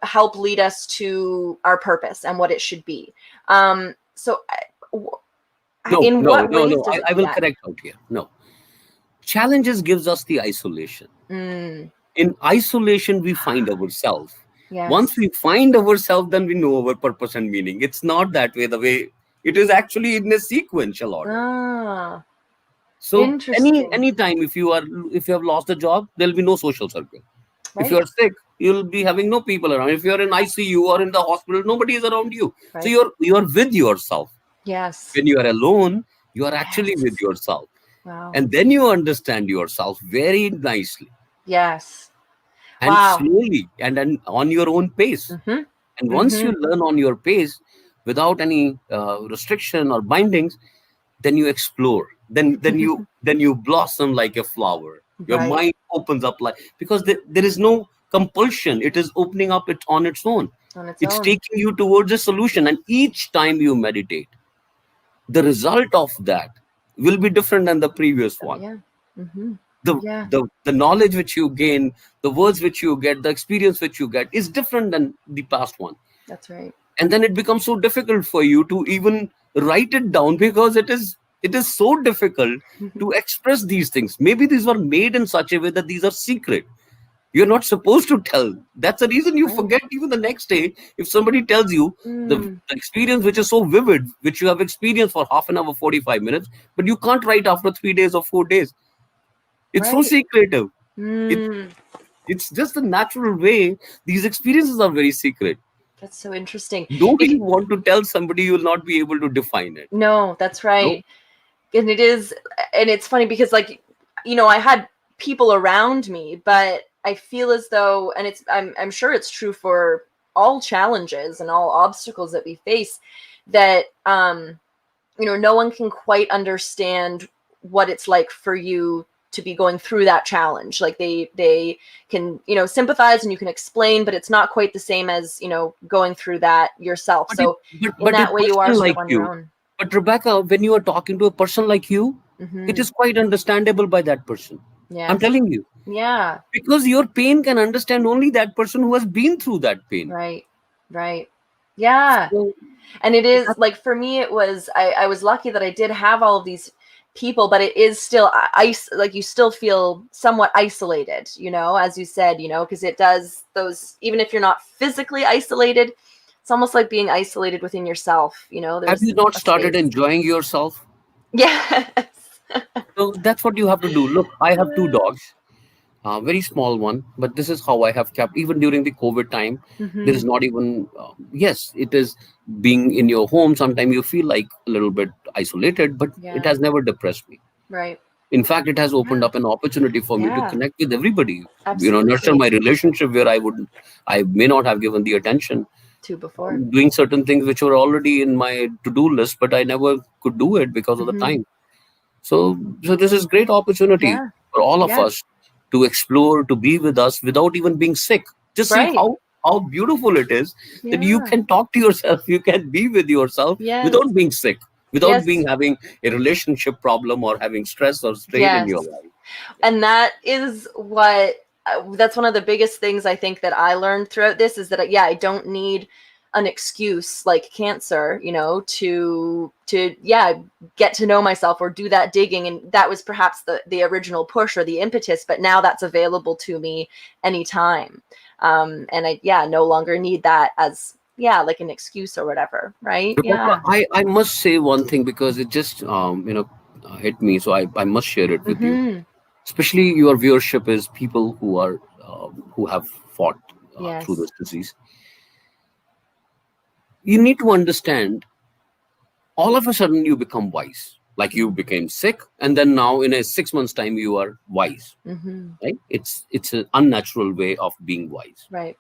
help lead us to our purpose and what it should be. So No, in no, what no, ways no. does it I do will that? correct out here. No. Challenges gives us the isolation. Mm, In isolation, we find ourselves. Once yes. we find ourselves, then we know our purpose and meaning. It's not that way, the way it is actually in a sequential order. Ah, So interesting. any time if you have lost a job, there'll be no social circle. If Right. you're sick, you'll be having no people around. If you're in ICU or in the hospital, nobody is around you. So Right. you're with yourself. Yes. When you are alone, you are actually with Yes. yourself. Wow. And then you understand yourself very nicely Yes. and Wow. slowly and then on your own pace. Mm-hmm. And once you Mm-hmm. learn on your pace without any restriction or bindings, then you explore. Then you blossom like a flower. Your Right. mind opens up like because there is no compulsion. It is opening up it on its own. On its It's own. taking you towards a solution. And each time you meditate, the result of that will be different than the previous Oh one. yeah. Mm-hmm. the Yeah. the knowledge which you gain, the words which you get, the experience which you get is different than the past one. That's right. And then it becomes so difficult for you to even write it down because it is so difficult to express these things. Maybe these were made in such a way that these are secret. You're not supposed to tell. That's the reason you Right. forget even the next day if somebody tells you Mm, the experience which is so vivid, which you have experienced for half an hour, 45 minutes, but you can't write after 3 days or 4 days. It's so right. secretive. It, Mm, it's just the natural way. These experiences are very secret. that's so interesting. Don't If even want to tell somebody, you'll not be able to define it. no, that's No, right. And it is, and it's funny because I had people around me, but I feel as though, and I'm sure it's true for all challenges and all obstacles that we face, that no one can quite understand what it's like for you to be going through that challenge. Like they can sympathize and you can explain, but it's not quite the same as going through that yourself. but it, So in but a that way you are person sort like of on your you, own. but Rebecca, when you are talking to a person like you, it Hmm. is quite understandable by that person. I'm Yes. telling you, Yeah. because your pain can understand only that person who has been through that pain. Right. Right. Yeah. So And it is that, like, for me, it was, I was lucky that I did have all of these people, but it is still like you still feel somewhat isolated, as you said, because it does those, even if you're not physically isolated, it's almost like being isolated within yourself, have there's you not a started space. enjoying yourself? Yes. So that's what you have to do. Look, I have two dogs, very small one, but this is how I have kept even during the COVID time. There Hmm. is not even yes, it is being in your home. Sometimes you feel like a little bit isolated, but it Yeah. has never depressed me. Right. In fact, it has opened Yeah. up an opportunity for me to Yeah. connect with everybody. Nurture Absolutely. my relationship where I may not have given the attention, Too before. doing certain things which were already in my to-do list, but I never could do it because of the Hmm. time. So this is great opportunity Yeah. for all of Yeah. us to explore, to be with us without even being sick. Just see Right. how beautiful it is that you Yeah. can talk to yourself, you can be with yourself Yes. without being sick, without Yes. being having a relationship problem or having stress or strain in your Yes. life. And that is what that's one of the biggest things I think that I learned throughout this, is that yeah, I don't need an excuse like cancer, to yeah, get to know myself or do that digging. And that was perhaps the original push or the impetus, but now that's available to me anytime. And I, yeah, no longer need that as, yeah, like an excuse or whatever, right? Rebecca, Yeah. I must say one thing because it just hit me, so I must share it with you. Mm-hmm. Especially your viewership is people who have fought through Yes. this disease. You need to understand, all of a sudden you become wise. Like you became sick, and then now in a 6 months time you are wise, Mm-hmm. right? It's an unnatural way of being wise. Right.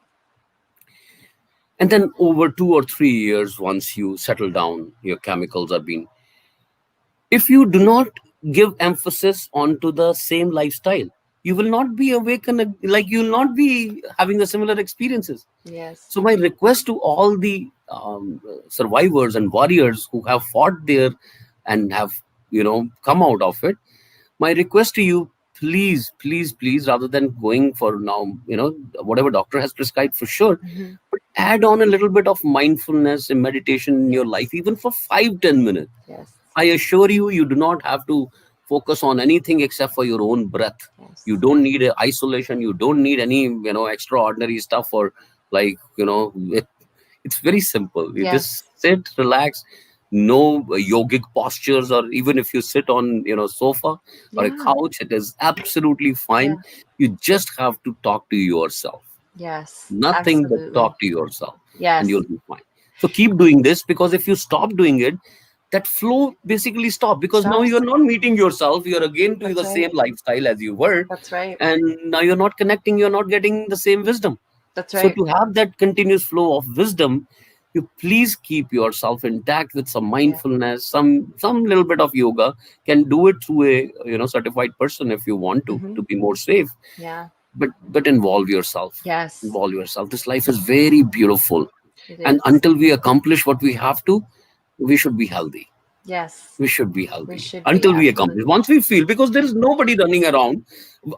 And then over 2 or 3 years, once you settle down, your chemicals are being, if you do not give emphasis onto the same lifestyle, you will not be awakened, like you will not be having the similar experiences. Yes. So my request to all the survivors and warriors who have fought there and have come out of it, my request to you, please, please, please, rather than going for now, whatever doctor has prescribed for sure, Mm-hmm. but add on a little bit of mindfulness and meditation in your life, Yes. even for 5-10 minutes. Yes. I assure you, you do not have to focus on anything except for your own breath. You Yes. don't need a isolation. You don't need any, extraordinary stuff, or like, it's very simple. You Yes. just sit, relax, no yogic postures, or even if you sit on, sofa or a Yeah. couch, it is absolutely Yeah. fine. You just have to talk to yourself. Yes. Nothing but Absolutely. talk to yourself, and Yes. you'll be fine. So keep doing this, because if you stop doing it, that flow basically stop, because now Stops. you're not meeting yourself, you're again to That's the right. same lifestyle as you were, That's right. and now you're not connecting, you're not getting the same wisdom. That's So right. to have that continuous flow of wisdom, you please keep yourself intact with some Yeah. mindfulness, some little bit of yoga. Can do it through a certified person if you want Mm-hmm. to be more safe. Yeah. But involve yourself. Yes. Involve yourself. This life is very beautiful, It and is. until we accomplish what we have to, we should be healthy. Yes. We should be We healthy should be until we accomplish. absolutely. Once we feel, because there is nobody running around.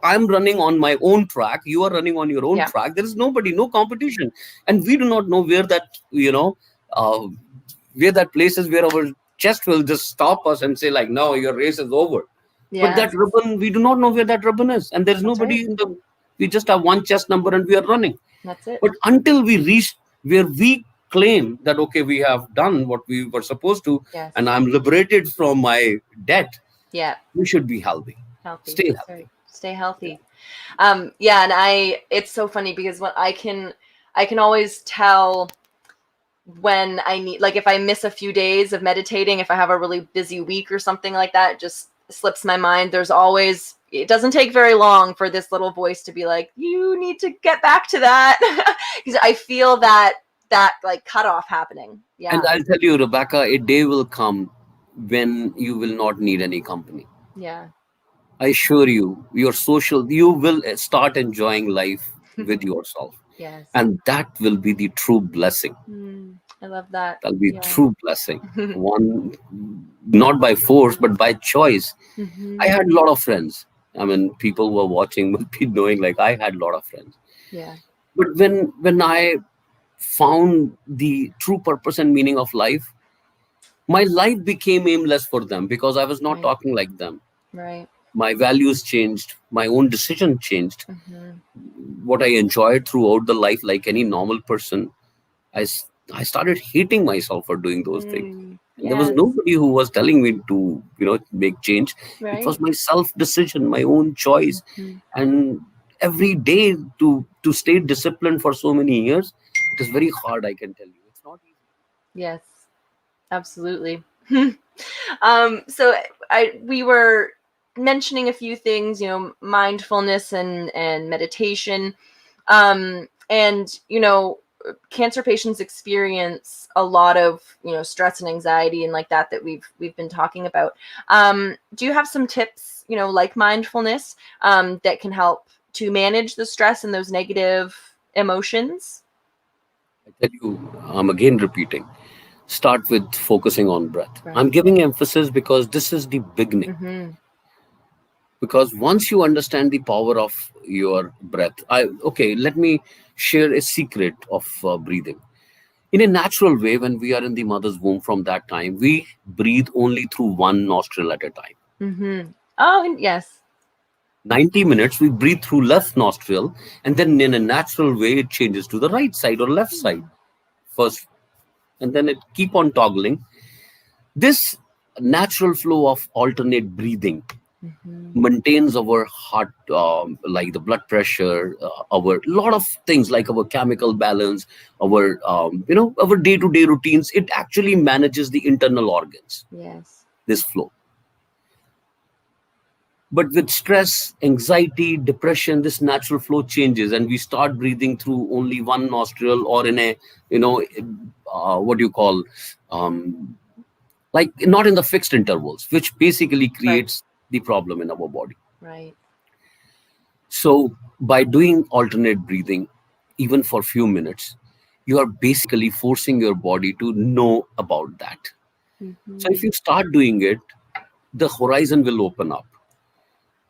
I'm running on my own track. You are running on your own Yeah. track. There is nobody, no competition, and we do not know where that uh, where that place is, where our chest will just stop us and say like, no, your race is over. But that Yes. ribbon, we do not know where that ribbon is, and there is That's right. nobody in the. We just have one chest number, and we are running. That's it. But until we reach where we claim that, okay, we have done what we were supposed to, Yes. and I'm liberated from my debt, Yeah. we should be healthy. Healthy. Stay That's right. healthy. Stay healthy. Yeah, and it's so funny because when I can always tell when I need, like, if I miss a few days of meditating, if I have a really busy week or something like that, it just slips my mind. There's always, it doesn't take very long for this little voice to be like, you need to get back to that. Because I feel that like cutoff happening. Yeah. And I'll tell you, Rebecca, a day will come when you will not need any company. Yeah. I assure you, you will start enjoying life with yourself. Yes. And that will be the true blessing. I love that. That'll be Yeah. true blessing. One, not by force, but by choice. Hmm. I had a lot of friends. I mean, people were watching, would be knowing, like, I had a lot of friends. Yeah. But when I found the true purpose and meaning of life, my life became aimless for them, because I was not Right. talking like them. Right. My values changed, my own decision changed. Hmm. What I enjoyed throughout the life, like any normal person, I started hating myself for doing those things. And there was Yes. nobody who was telling me to, make change. It Right. was my self decision, my own choice. Mhm. And every day to stay disciplined for so many years, it is very hard, I can tell you. It's not easy. Yes. Absolutely. So we were mentioning a few things, mindfulness and meditation, and cancer patients experience a lot of stress and anxiety and like that we've been talking about. Do you have some tips, like mindfulness, that can help to manage the stress and those negative emotions? I tell you, I'm again repeating. Start with focusing on breath. Right. I'm giving emphasis because this is the beginning. Mm-hmm. Because once you understand the power of your breath, let me share a secret of breathing. In a natural way, when we are in the mother's womb, from that time, we breathe only through one nostril at a time. Mm-hmm. Oh, and yes. 90 minutes, we breathe through left nostril, and then in a natural way, it changes to the right side or left side first, and then it keep on toggling. This natural flow of alternate breathing Mm-hmm. maintains our heart, like the blood pressure, our lot of things like our chemical balance, our our day-to-day routines. It actually manages the internal organs, Yes. this flow. But with stress, anxiety, depression, this natural flow changes, and we start breathing through only one nostril, or in a, you know, what do you call, um, like not in the fixed intervals, which basically Right. creates the problem in our body. Right. So by doing alternate breathing, even for few minutes, you are basically forcing your body to know about that. So if Mm-hmm. you start doing it, the horizon will open up.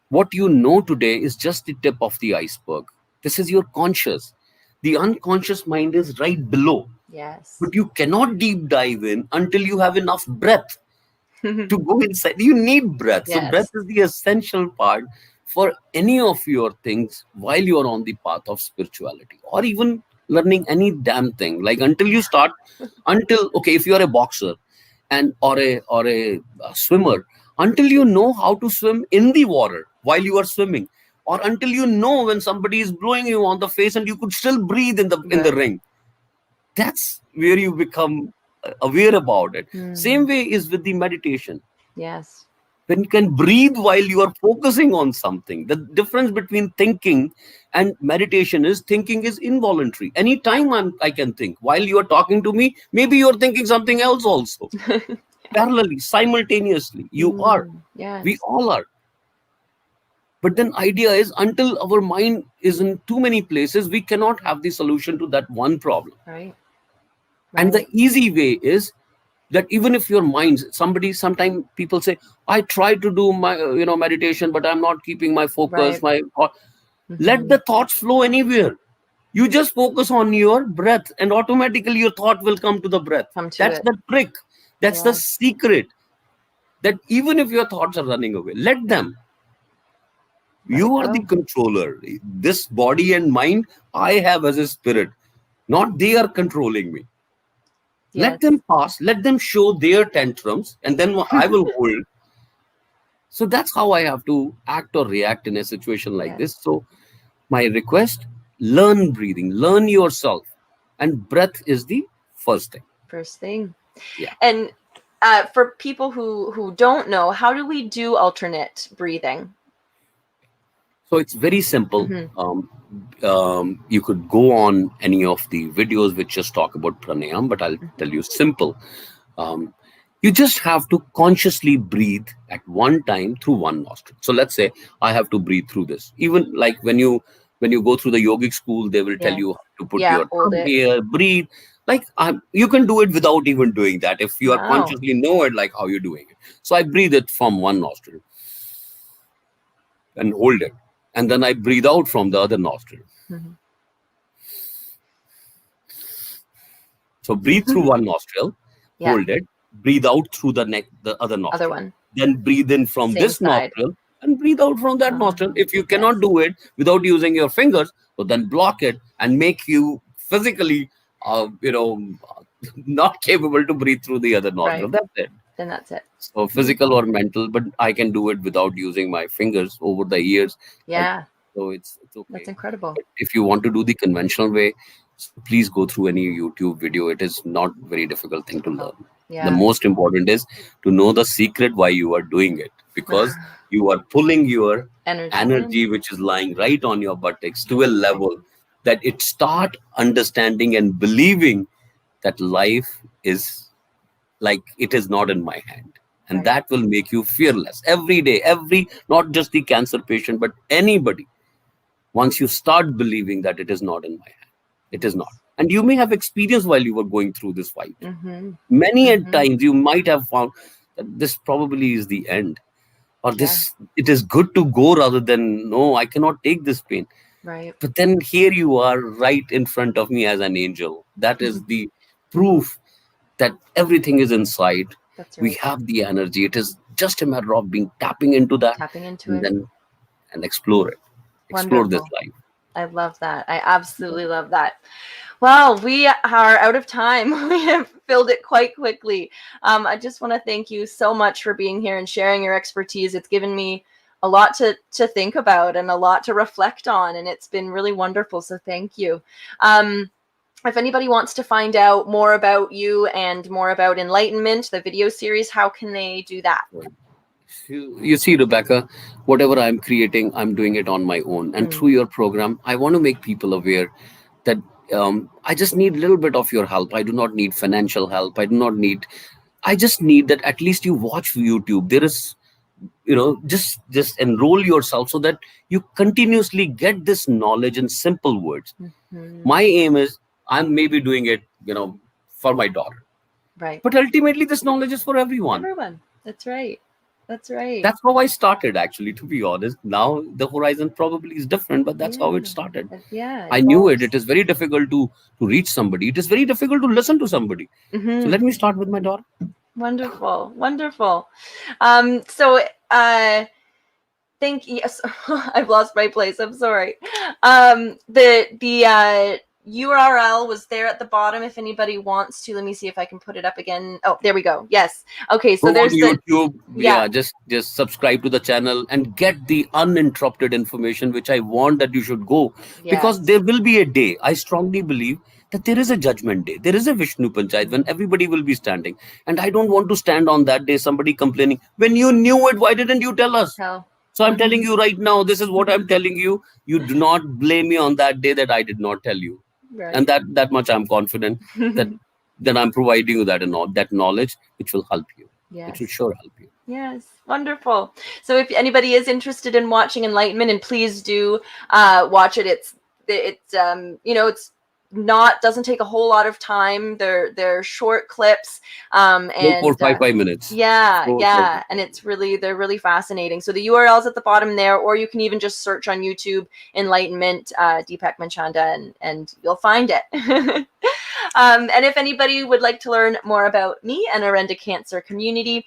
What you know today is just the tip of the iceberg. This is your conscious. The unconscious mind is right below. Yes. But you cannot deep dive in until you have enough breath to go inside. You need breath. So breath Yes. is the essential part for any of your things while you are on the path of spirituality, or even learning any damn thing. Like until you start, until okay, if you are a boxer and or a swimmer, until you know how to swim in the water while you are swimming, or until you know when somebody is blowing you on the face and you could still breathe in the Right. ring, that's where you become aware about it. Same Mm. way is with the meditation. Yes. When you can breathe while you are focusing on something, the difference between thinking and meditation is thinking is involuntary. Anytime I can think while you are talking to me, maybe you're thinking something else also, parallelly, simultaneously. You are, Mm. we Yes. all are. But then idea is, until our mind is in too many places, we cannot have the solution to that one problem. Right. And the Right. easy way is that even if your mind, somebody, sometimes people say, I try to do my meditation, but I'm not keeping my focus, Right. my thought. Let Mm-hmm. the thoughts flow anywhere. You just focus on your breath and automatically your thought will come to the breath. Come to That's it. the trick. That's the Yeah. secret. That even if your thoughts are running away, let them. Let it You are the go. controller. This body and mind I have as a spirit, not they are controlling me. Let Yes. them pass, let them show their tantrums, and then I will hold. So that's how I have to act or react in a situation like Yes. this. So my request, learn breathing, learn yourself, and breath is the first thing. First thing. Yeah. And for people who don't know, how do we do alternate breathing? So it's very simple. Mm-hmm. You could go on any of the videos which just talk about pranayam, but I'll tell you simple. Um, you just have to consciously breathe at one time through one nostril. So let's say I have to breathe through this. Even like when you go through the yogic school, they will tell Yes. you how to put Yeah. your Hold thumb it. here, breathe. Like you can do it without even doing that if you are Wow. consciously know it, like how you're doing it. So I breathe it from one nostril and hold it, and then I breathe out from the other nostril. Mm-hmm. So breathe through one nostril, Yeah. hold it, breathe out through the other Other nostril. one. Then breathe in from Same this side. nostril and breathe out from that nostril. If you cannot Yes. do it without using your fingers, so then block it and make you physically, not capable to breathe through the other nostril. Right. That's it. Then that's it. So physical or mental, but I can do it without using my fingers over the years. Like Yeah. so, it's That's okay. incredible. But if you want to do the conventional way, so please go through any YouTube video. It is not very difficult thing to Difficult. learn. The Yeah. most important is to know the secret why you are doing it, because you are pulling your Energy in. energy, which is lying right on your buttocks, to a Right. level that it start understanding and believing that life is like it is not in my hand, and Right. that will make you fearless every day, every, not just the cancer patient but anybody. Once you start believing that it is not in my hand, it is not. Yes. And you may have experience while you were going through this fight, Mm-hmm. many a Mm-hmm. times you might have found that this probably is the end, or Yeah. this, it is good to go rather than no, I cannot take this pain. Right. But then here you are right in front of me as an angel. That is the proof that everything is inside. That's We right. have the energy. It is just a matter of being tapping into that, Tapping into and it. then and explore it. Explore this Wonderful. life. I love that. I absolutely love that. Well, we are out of time. We have filled it quite quickly. I just want to thank you so much for being here and sharing your expertise. It's given me a lot to think about and a lot to reflect on, and it's been really wonderful. So thank you. If anybody wants to find out more about you and more about Enlightenment, the video series, how can they do that? You see, Rebecca, whatever I'm creating, I'm doing it on my own. And through your program, I want to make people aware that I just need a little bit of your help. I do not need financial help. I just need that at least you watch YouTube. There is, just enroll yourself so that you continuously get this knowledge in simple words. Mhm. My aim is I'm maybe doing it, for my daughter. Right. But ultimately, this knowledge is for everyone. Everyone. That's right. That's right. That's how I started, actually, to be honest. Now the horizon probably is different, but that's how Yeah. it started. Yeah. I knew it. Evolves. It is very difficult to reach somebody. It is very difficult to listen to somebody. So Hmm. let me start with my daughter. Wonderful. Wonderful. So thank yes. I've lost my place. I'm sorry. The URL was there at the bottom if anybody wants to. Let me see if I can put it up again. Oh, there we go. Yes. Okay, so Go on there's the YouTube. yeah. Yeah, just subscribe to the channel and get the uninterrupted information, which I want that you should go, because Yes. there will be a day. I strongly believe that there is a judgment day. There is a Vishnu Panchayat when everybody will be standing, and I don't want to stand on that day. Somebody complaining, when you knew it, why didn't you tell us? Tell. So I'm telling you right now. This is what I'm telling you. You do not blame me on that day that I did not tell you, Right. and that much I'm confident that I'm providing you that knowledge which will help you. It Yes. will sure help you. Yes, wonderful. So if anybody is interested in watching Enlightenment, and please do watch it. It's it's not doesn't take a whole lot of time. They're short clips, Four, and 5 minutes. yeah, Four, yeah, and they're really fascinating. So the URL's at the bottom there, or you can even just search on YouTube Enlightenment Deepak Manchanda, and you'll find it. And if anybody would like to learn more about me and Arenda Cancer Community,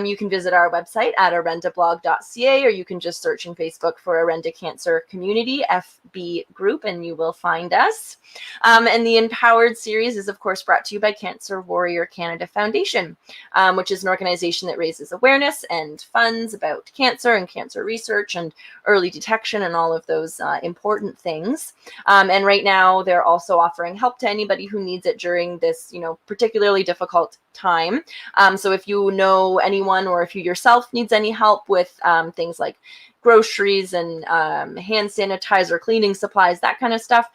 you can visit our website at arendablog.ca, or you can just search in Facebook for Arenda Cancer Community FB group, and you will find us. And the Empowered series is, of course, brought to you by Cancer Warrior Canada Foundation, which is an organization that raises awareness and funds about cancer and cancer research and early detection and all of those important things. And right now, they're also offering help to anybody who needs it during this, particularly difficult time. So if you know anyone, or if you yourself needs any help with things like groceries and hand sanitizer, cleaning supplies, that kind of stuff,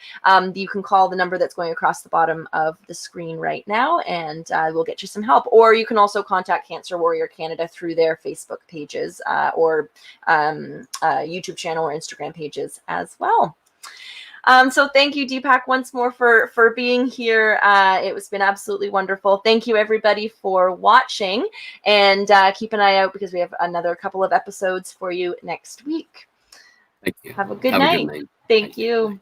you can call the number that's going across the bottom of the screen right now, and we'll get you some help. Or you can also contact Cancer Warrior Canada through their Facebook pages or YouTube channel or Instagram pages as well. So thank you, Deepak, once more for being here. It's been absolutely wonderful. Thank you, everybody, for watching, and keep an eye out because we have another couple of episodes for you next week. Thank you. Have a good Have a good night. night. Thank Thank you. you. Bye.